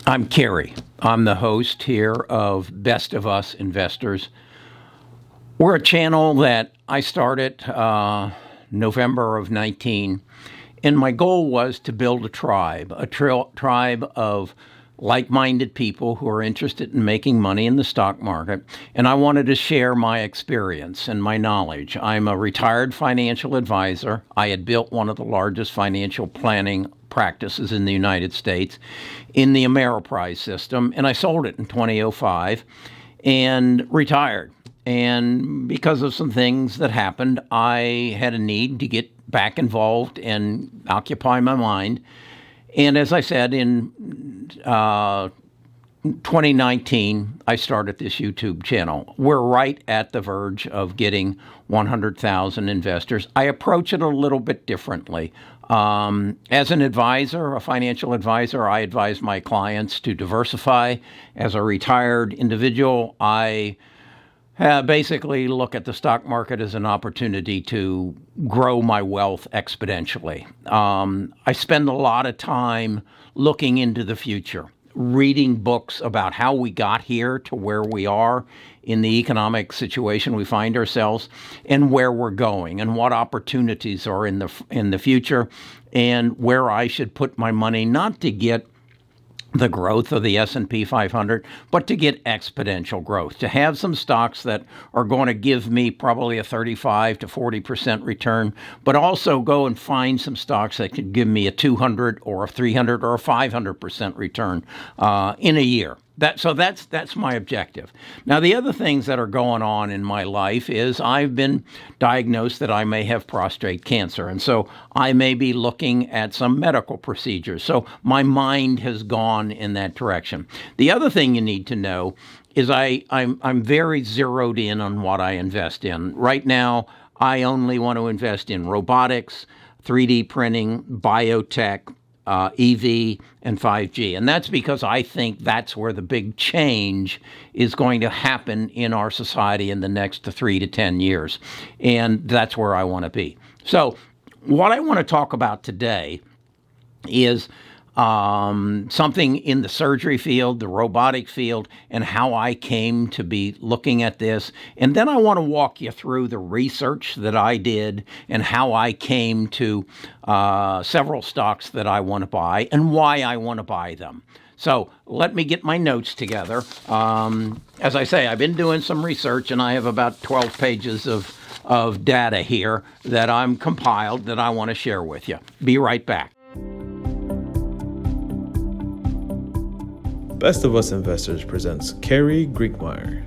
I'm Kerry. I'm the host here of Best of Us Investors. We're a channel that I started November of 19, and my goal was to build a tribe of like-minded people who are interested in making money in the stock market, and I wanted to share my experience and my knowledge. I'm a retired financial advisor. I had built one of the largest financial planning practices in the United States in the Ameriprise system, and I sold it in 2005 and retired. And because of some things that happened, I had a need to get back involved and occupy my mind. And as I said, in 2019, I started this YouTube channel. We're right at the verge of getting 100,000 investors. I approach it a little bit differently. As an advisor, a financial advisor, I advise my clients to diversify. As a retired individual, I basically look at the stock market as an opportunity to grow my wealth exponentially. I spend a lot of time looking into the future, reading books about how we got here to where we are in the economic situation we find ourselves, and where we're going, and what opportunities are in the future, and where I should put my money, not to get the growth of the S&P 500, but to get exponential growth, to have some stocks that are going to give me probably a 35 to 40% return, but also go and find some stocks that could give me a 200 or a 300 or a 500% return in a year. That's my objective. Now, the other things that are going on in my life is I've been diagnosed that I may have prostate cancer, and so I may be looking at some medical procedures. So my mind has gone in that direction. The other thing you need to know is I'm very zeroed in on what I invest in. Right now, I only want to invest in robotics, 3D printing, biotech, EV, and 5G. And that's because I think that's where the big change is going to happen in our society in the next 3 to 10 years. And that's where I want to be. So what I want to talk about today is something in the surgery field, the robotic field, and how I came to be looking at this. And then I want to walk you through the research that I did and how I came to several stocks that I want to buy and why I want to buy them. So let me get my notes together. As I say, I've been doing some research, and I have about 12 pages of data here that I'm compiled that I want to share with you. Be right back. Best of Us Investors presents Kerry Grinkmeyer.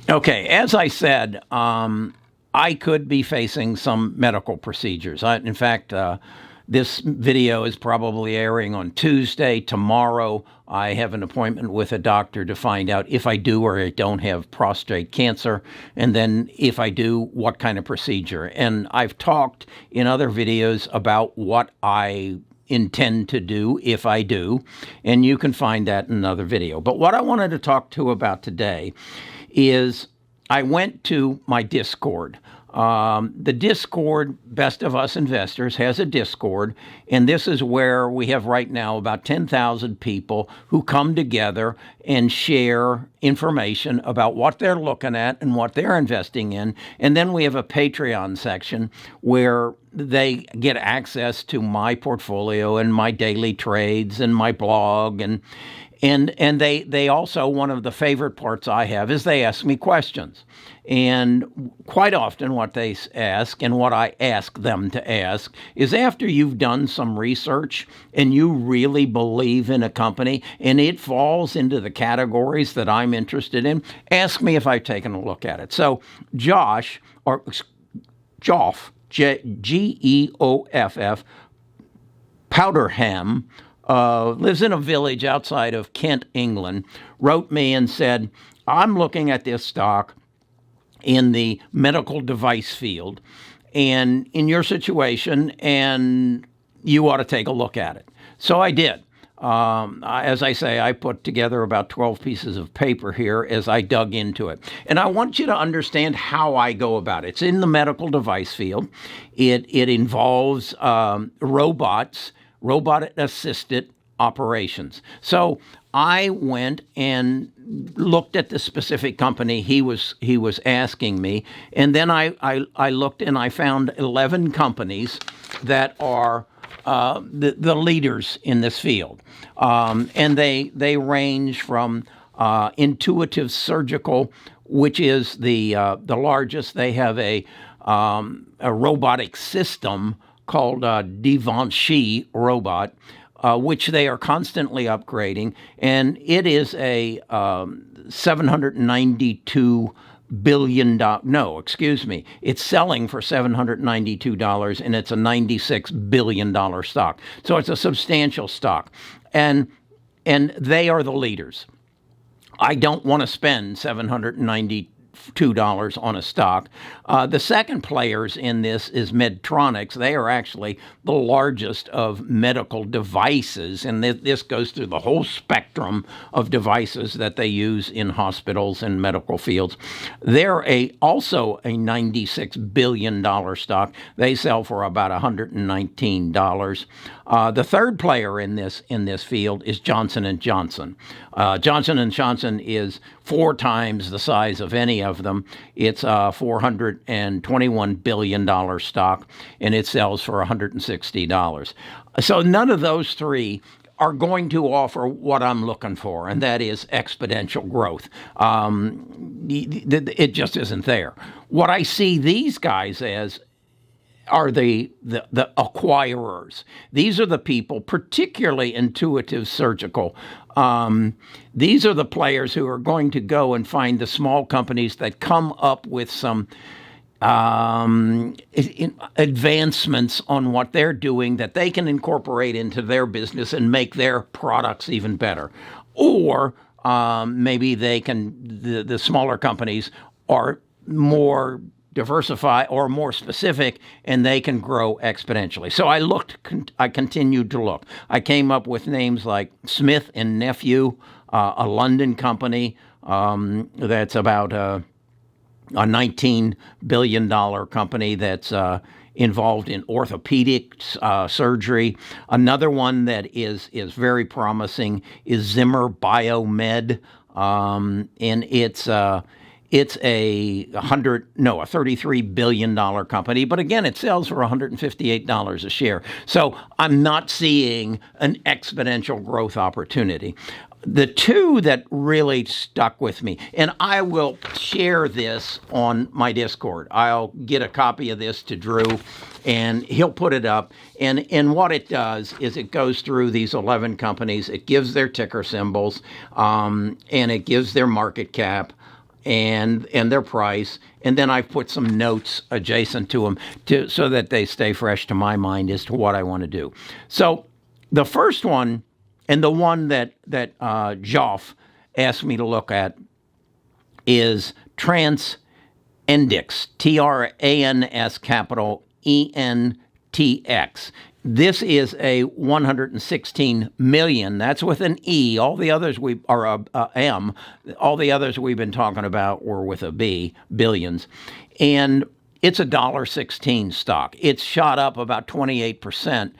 Okay, as I said, I could be facing some medical procedures. In fact, this video is probably airing on Tuesday. Tomorrow, I have an appointment with a doctor to find out if I do or I don't have prostate cancer, and then if I do, what kind of procedure. And I've talked in other videos about what I intend to do if I do, and you can find that in another video. But what I wanted to talk to about today is I went to my Discord. The Discord, Best of Us Investors, has a Discord, and this is where we have right now about 10,000 people who come together and share information about what they're looking at and what they're investing in. And then we have a Patreon section where they get access to my portfolio and my daily trades and my blog, and they also, one of the favorite parts I have is they ask me questions. And quite often what they ask, and what I ask them to ask, is after you've done some research and you really believe in a company and it falls into the categories that I'm interested in, ask me if I've taken a look at it. So Joff, Geoff, Powderham, lives in a village outside of Kent, England, wrote me and said, I'm looking at this stock in the medical device field and in your situation, and you ought to take a look at it. So I did. As I say, I put together about 12 pieces of paper here as I dug into it. And I want you to understand how I go about it. It's in the medical device field. It involves robots robot-assisted operations. So I went and looked at the specific company he was asking me, and then I looked and I found 11 companies that are the leaders in this field, and they range from Intuitive Surgical, which is the largest. They have a robotic system called Givenchy robot, which they are constantly upgrading, and it is a $792 billion. No, excuse me. It's selling for $792, and it's a $96 billion stock. So it's a substantial stock, and they are the leaders. I don't want to spend $792 on a stock. The second players in this is Medtronics. They are actually the largest of medical devices, and this goes through the whole spectrum of devices that they use in hospitals and medical fields. They're also a $96 billion stock. They sell for about $119. The third player in this field is Johnson & Johnson. Johnson & Johnson is 4 times the size of any of them. It's a $421 billion stock, and it sells for $160. So none of those three are going to offer what I'm looking for, and that is exponential growth. It just isn't there. What I see these guys as are the acquirers. These are the people, particularly Intuitive Surgical. These are the players who are going to go and find the small companies that come up with some advancements on what they're doing that they can incorporate into their business and make their products even better. Or maybe they can, the smaller companies are more diversify or more specific, and they can grow exponentially. So I continued to look. I came up with names like Smith and Nephew, a London company that's about a $19 billion company that's involved in orthopedics surgery. Another one that is very promising is Zimmer Biomed, and it's a $33 billion company, but again, it sells for $158 a share. So I'm not seeing an exponential growth opportunity. The two that really stuck with me, and I will share this on my Discord. I'll get a copy of this to Drew, and he'll put it up. And what it does is it goes through these 11 companies. It gives their ticker symbols, and it gives their market cap and their price, and then I've put some notes adjacent to them so that they stay fresh to my mind as to what I want to do. So the first one, and the one that Joff asked me to look at, is Trans Endix, TRANS capital ENTX. This is a 116 million. That's with an E. All the others M. All the others we've been talking about were with a B, billions. And it's a $1.16 stock. It's shot up about 28%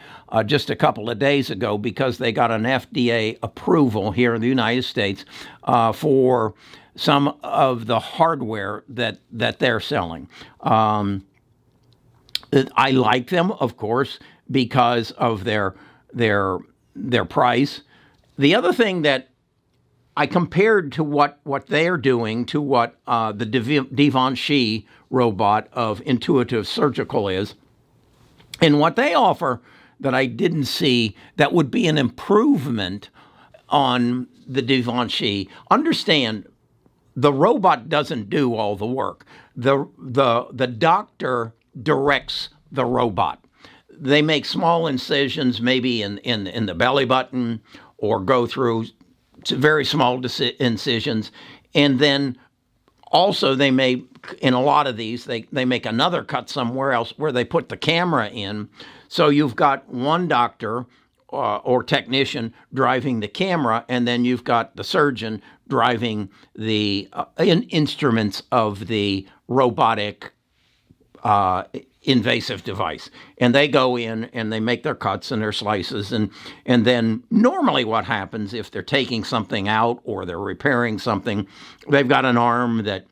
just a couple of days ago because they got an FDA approval here in the United States for some of the hardware that they're selling. I like them, of course, because of their price. The other thing that I compared to what they're doing to what the Givenchy robot of Intuitive Surgical is, and what they offer that I didn't see that would be an improvement on the Givenchy. Understand, the robot doesn't do all the work. The doctor directs the robot. They make small incisions, maybe in the belly button, or go through very small incisions, and then also they may, in a lot of these, they make another cut somewhere else where they put the camera in. So you've got one doctor or technician driving the camera, and then you've got the surgeon driving the instruments of the robotic invasive device, and they go in and they make their cuts and their slices, and then normally what happens if they're taking something out or they're repairing something, they've got an arm that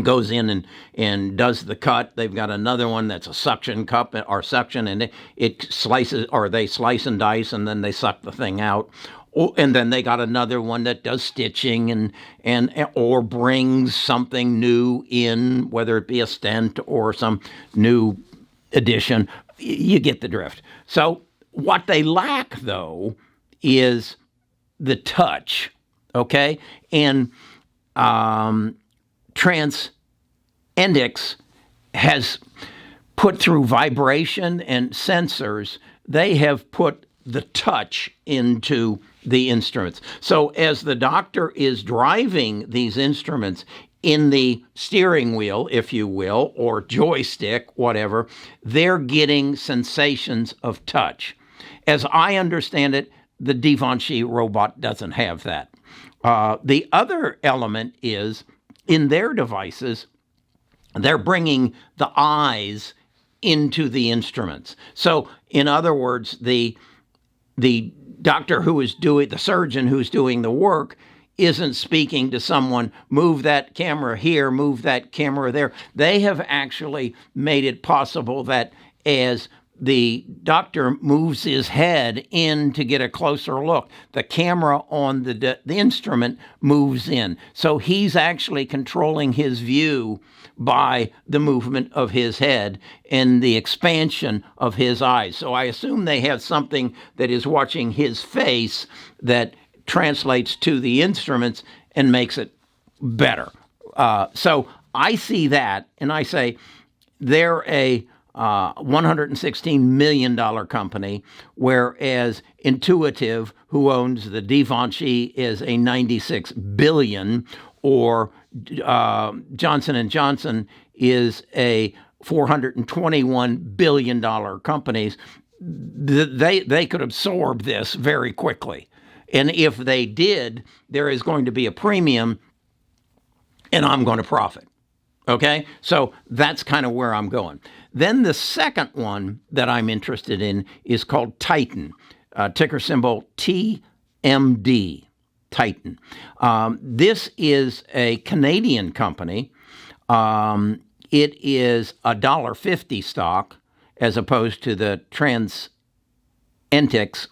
goes in and does the cut. They've got another one that's a suction cup or suction, and it slices, or they slice and dice, and then they suck the thing out. And then they got another one that does stitching and or brings something new in, whether it be a stent or some new addition. You get the drift. So what they lack, though, is the touch, okay? And Transendix has put through vibration and sensors, they have put the touch into the instruments. So as the doctor is driving these instruments in the steering wheel, if you will, or joystick, whatever, they're getting sensations of touch. As I understand it, the Givenchy robot doesn't have that. The other element is in their devices, they're bringing the eyes into the instruments. So in other words, the doctor who is doing, the surgeon who's doing the work isn't speaking to someone, move that camera here, move that camera there. They have actually made it possible that as the doctor moves his head in to get a closer look, the camera on the instrument moves in. So he's actually controlling his view by the movement of his head and the expansion of his eyes. So I assume they have something that is watching his face that translates to the instruments and makes it better. So I see that and I say they're a $116 million company, whereas Intuitive, who owns the Givenchy, is a $96 billion, or Johnson & Johnson is a $421 billion companies. They could absorb this very quickly. And if they did, there is going to be a premium, and I'm going to profit. Okay? So that's kind of where I'm going. Then the second one that I'm interested in is called Titan, ticker symbol TMD, Titan. This is a Canadian company. It is a $1.50 stock as opposed to the Transendix,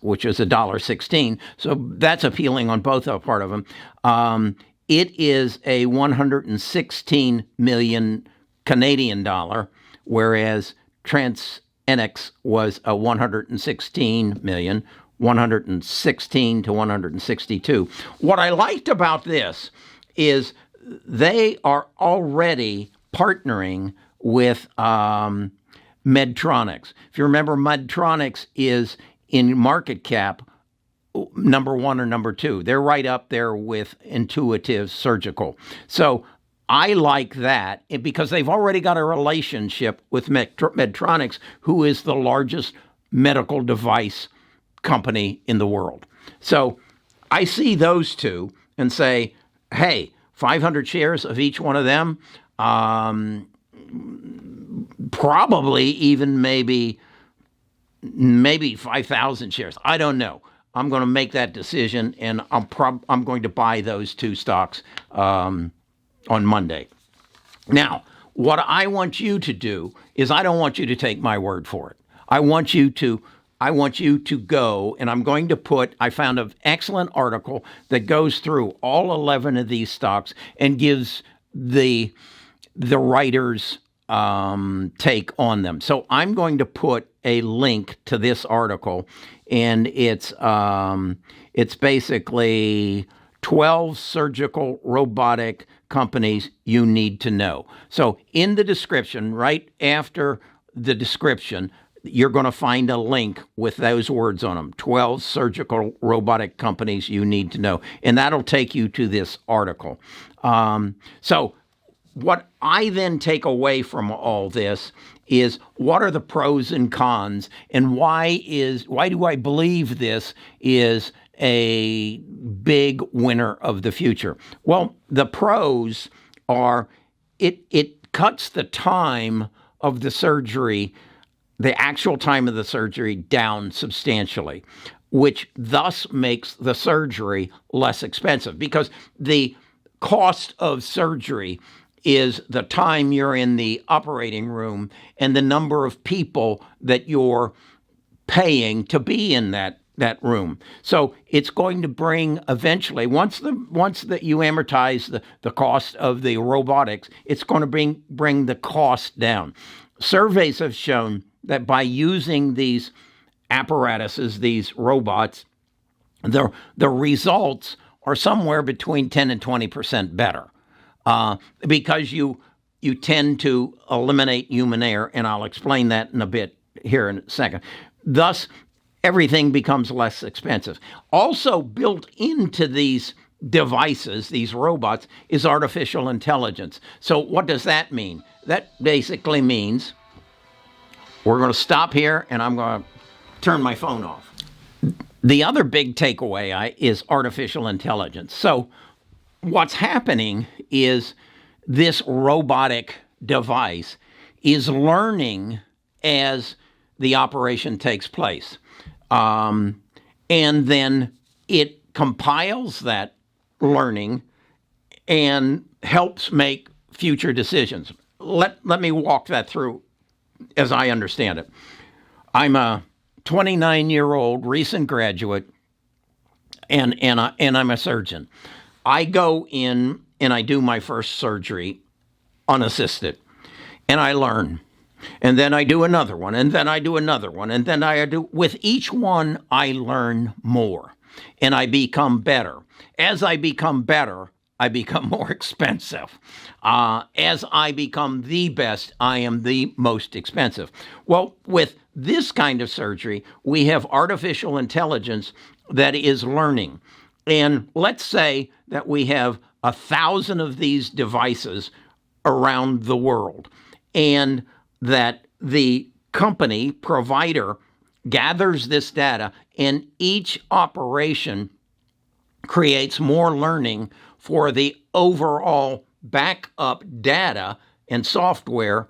which is $1.16. So that's appealing on both part of them. It is a 116 million Canadian dollar, whereas Transendix was a 116 million, 116 to 162. What I liked about this is they are already partnering with Medtronics. If you remember, Medtronics is in market cap number one or number two. They're right up there with Intuitive Surgical. So I like that because they've already got a relationship with Medtronics, who is the largest medical device company in the world. So I see those two and say, hey, 500 shares of each one of them, probably even maybe 5,000 shares. I don't know. I'm going to make that decision, and I'm going to buy those two stocks on Monday. Now, what I want you to do is I don't want you to take my word for it. I want you to go, and I'm going to I found an excellent article that goes through all 11 of these stocks and gives the writer's take on them. So I'm going to put a link to this article, and it's basically 12 surgical robotic companies you need to know. So in the description, right after the description, you're going to find a link with those words on them, 12 surgical robotic companies you need to know. And that'll take you to this article. So what I then take away from all this is what are the pros and cons, and why do I believe this is a big winner of the future? Well, the pros are it cuts the time of the surgery, the actual time of the surgery, down substantially, which thus makes the surgery less expensive, because the cost of surgery is the time you're in the operating room and the number of people that you're paying to be in that room. So it's going to bring eventually, once that you amortize the cost of the robotics, it's going to bring the cost down. Surveys have shown that by using these apparatuses, these robots, the results are somewhere between 10 and 20% better, because you tend to eliminate human error, and I'll explain that in a bit here in a second. Thus, everything becomes less expensive. Also built into these devices, these robots, is artificial intelligence. So what does that mean? That basically means we're going to stop here, and I'm going to turn my phone off. The other big takeaway is artificial intelligence. So what's happening is this robotic device is learning as the operation takes place. And then it compiles that learning and helps make future decisions. Let me walk that through as I understand it. I'm a 29-year-old recent graduate, and I'm a surgeon. I go in and I do my first surgery unassisted, and I learn. And then I do another one, and then I do another one, and then with each one, I learn more, and I become better. As I become better, I become more expensive. As I become the best, I am the most expensive. Well, with this kind of surgery, we have artificial intelligence that is learning. And let's say that we have 1,000 of these devices around the world, and that the company provider gathers this data, and each operation creates more learning for the overall backup data and software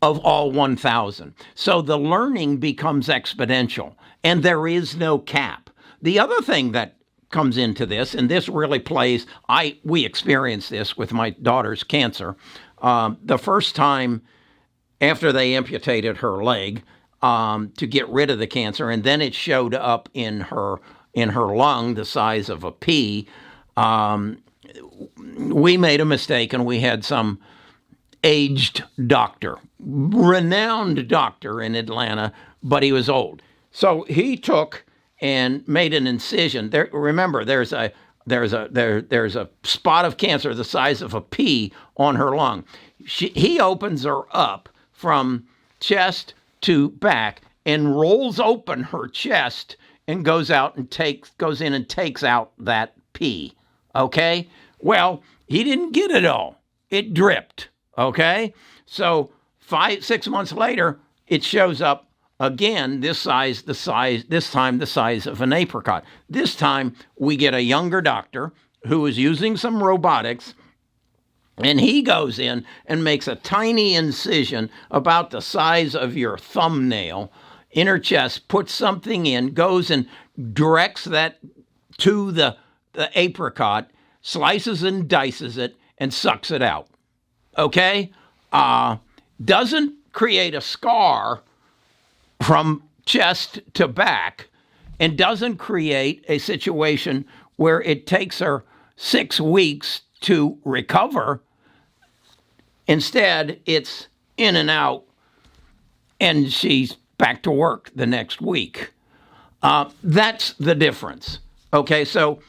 of all 1,000. So the learning becomes exponential, and there is no cap. The other thing that comes into this, and this really plays, we experienced this with my daughter's cancer. The first time after they amputated her leg to get rid of the cancer, and then it showed up in her lung the size of a pea, we made a mistake, and we had some aged doctor, renowned doctor in Atlanta, but he was old. So he took and made an incision. Remember, there's a spot of cancer the size of a pea on her lung. He opens her up from chest to back and rolls open her chest and goes in and takes out that pea. Okay? Well, he didn't get it all. It dripped. Okay? So 6 months later, it shows up again, this time the size of an apricot. This time we get a younger doctor who is using some robotics, and he goes in and makes a tiny incision about the size of your thumbnail in her chest, puts something in, goes and directs that to the apricot, slices and dices it, and sucks it out. Okay? Doesn't create a scar from chest to back, and doesn't create a situation where it takes her 6 weeks to recover. Instead, it's in and out, and she's back to work the next week. That's the difference. Okay, so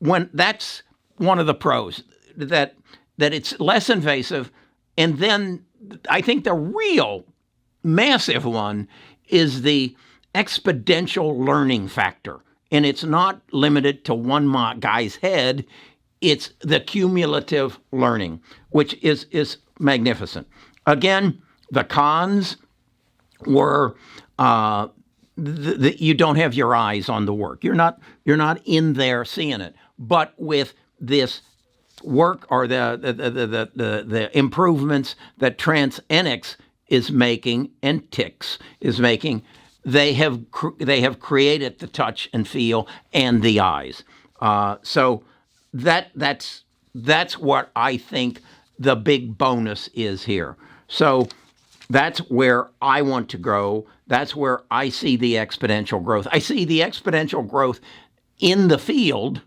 that's one of the pros, that it's less invasive. And then I think the real massive one is the exponential learning factor. And it's not limited to one guy's head. It's the cumulative learning, which is magnificent. Again, the cons were you don't have your eyes on the work. You're not in there seeing it. But with this work, or the improvements that TransNX is making and Tix is making, they have created the touch and feel and the eyes. So that's what I think the big bonus is here. So that's where I want to grow. That's where I see the exponential growth. I see the exponential growth in the field.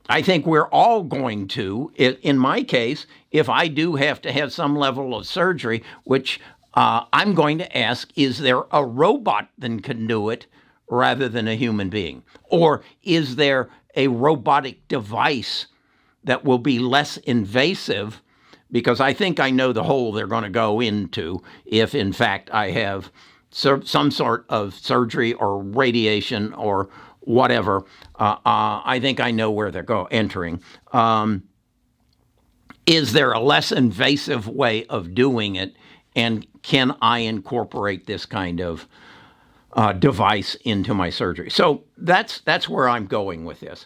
I think we're all going to, in my case, if I do have to have some level of surgery, which I'm going to ask, is there a robot that can do it rather than a human being? Or is there a robotic device that will be less invasive? Because I think I know the hole they're going to go into if, in fact, I have some sort of surgery or radiation or whatever. I think I know where they're entering. Is there a less invasive way of doing it? And can I incorporate this kind of device into my surgery? So that's where I'm going with this.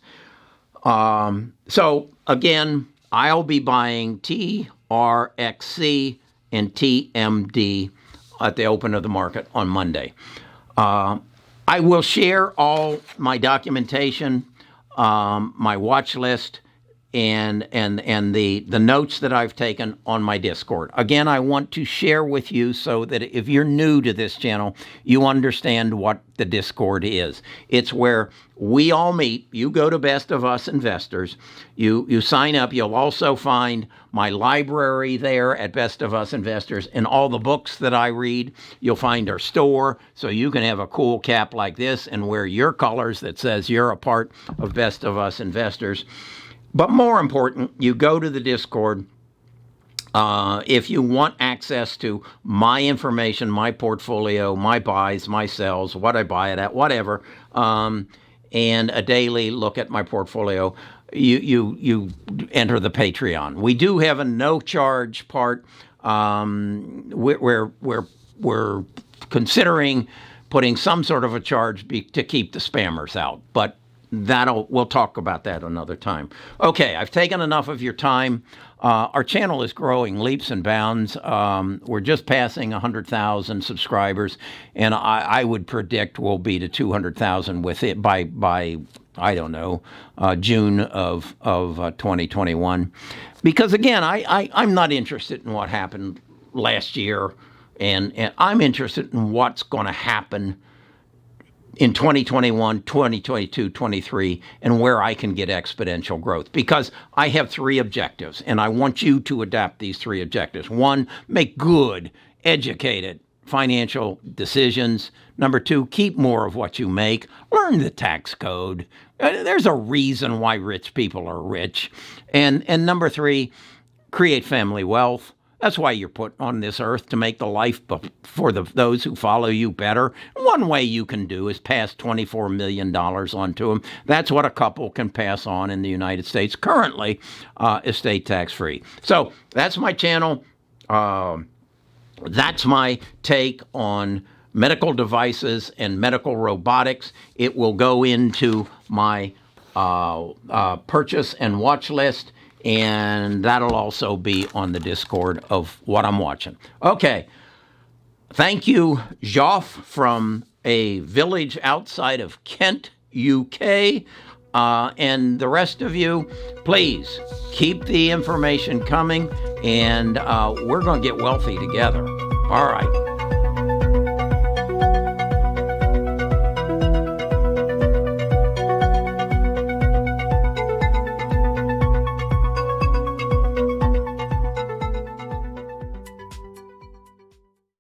So again, I'll be buying TRXC and TMD at the open of the market on Monday. I will share all my documentation, my watch list, and the notes that I've taken on my Discord. Again, I want to share with you so that if you're new to this channel, you understand what the Discord is. It's where we all meet. You go to Best of Us Investors. You sign up. You'll also find my library there at Best of Us Investors and all the books that I read. You'll find our store, so you can have a cool cap like this and wear your colors that says you're a part of Best of Us Investors. But more important, you go to the Discord. If you want access to my information, my portfolio, my buys, my sells, what I buy it at, whatever, and a daily look at my portfolio, you enter the Patreon. We do have a no charge part. We're considering putting some sort of a charge to keep the spammers out, but we'll talk about that another time. Okay, I've taken enough of your time. Our channel is growing leaps and bounds. We're just passing 100,000 subscribers, and I would predict we'll be to 200,000 with it by I don't know, June of 2021. Because again, I'm not interested in what happened last year, and I'm interested in what's going to happen in 2021, 2022, 23, and where I can get exponential growth. Because I have three objectives, and I want you to adapt these three objectives. One, make good, educated financial decisions. Number two, keep more of what you make. Learn the tax code. There's a reason why rich people are rich. And number three, create family wealth. That's why you're put on this earth, to make the life for those who follow you better. One way you can do is pass $24 million on to them. That's what a couple can pass on in the United States currently, estate tax free. So that's my channel. That's my take on medical devices and medical robotics. It will go into my purchase and watch list, and that'll also be on the Discord of what I'm watching. Okay. Thank you, Joff, from a village outside of Kent, UK. And the rest of you, please keep the information coming, and we're going to get wealthy together. All right.